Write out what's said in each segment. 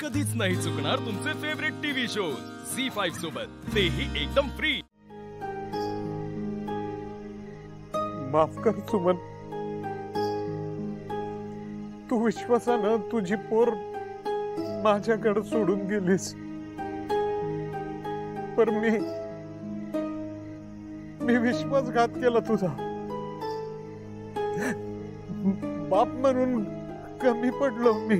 कधीच नाही चुकणार तुमचे फेवरेट टीव्ही शोज झी5 सोबत, तेही एकदम फ्री। माफ कर सुमन, तू विश्वासानं तुझी पोर माझ्याकडे सोडून गेलीस, पर मी विश्वासघात केला तुझा। बाप म्हणून कमी पडलो मी।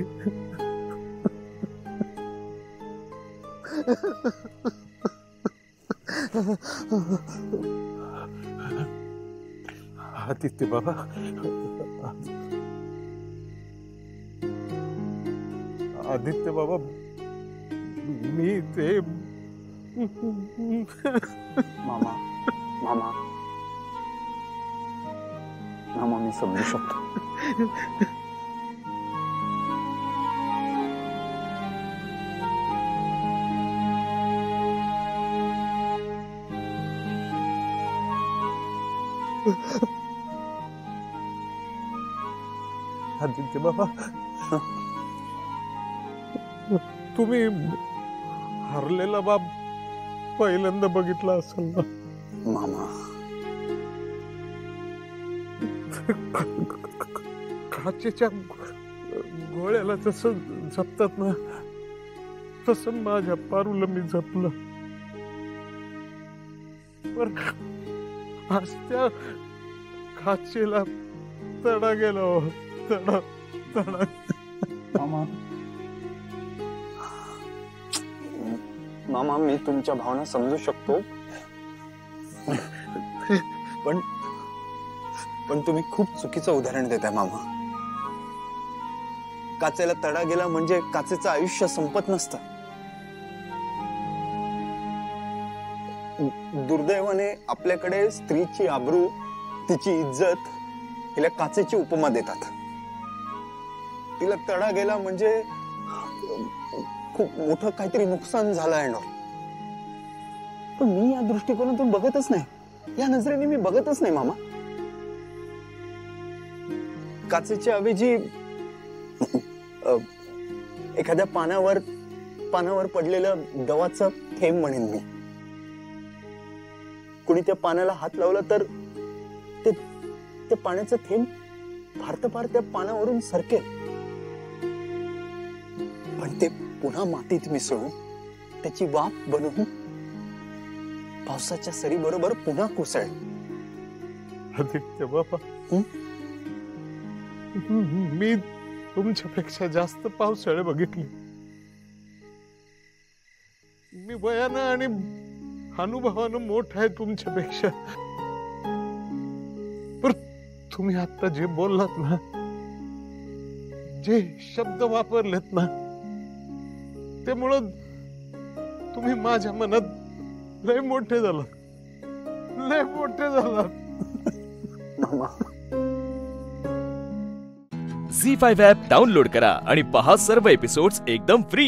आदित्य बाबा, आदित्य बाबा, मी ते मामा मामा मामा मी समजू शकतो। आदित्य बाबा, तुम्ही हरलेला बाप पहिल्यांदा बघितला असेल ना मामा। काचेच्या गोळ्याला जसं जपतात ना, तसं माझ्या पारूला मी जपलं, पण आज त्या काचेला तडा गेला हो, तडा तडा। मामा मामा मी तुमच्या भावना समजू शकतो, पण तुम्ही खूप चुकीचं उदाहरण देताय मामा। काचेला तडा गेला म्हणजे काचेचं आयुष्य संपत नसतं। दुर्दैवाने आपल्याकडे स्त्रीची आबरू, तिची इज्जत हिला काचेची उपमा देतात। तिला तडा गेला म्हणजे खूप मोठं काहीतरी नुकसान झालं आहे ना, पण मी या दृष्टिकोनातून बघतच नाही, या नजरेने मी बघतच नाही मामा। काचेच्या ऐवजी एखाद्या पानावर पडलेलं दवाचं थेंब म्हणेन मी। कुणी त्या पानाला हात लावला तर ते पाण्याचं थेंब फार फार त्या पानावरून सरकेल, पण ते पुन्हा मातीत मिसळून त्याची वाफ बनवून पावसाच्या सरी बरोबर पुन्हा कोसळेल। आदित्य बाबा, मी तुमच्यापेक्षा जास्त पावसाळे बघितले। मी वयानं आणि अनुभवानं मोठा आहे तुमच्यापेक्षा, पण तुम्ही आता जे बोललात ना, जे शब्द वापरलेत ना, त्यामुळं तुम्ही माझ्या मनात लय मोठे झालात, लय मोठे झालात। झी5 ॲप डाउनलोड करा आणि पहा सर्व एपिसोड्स एकदम फ्री।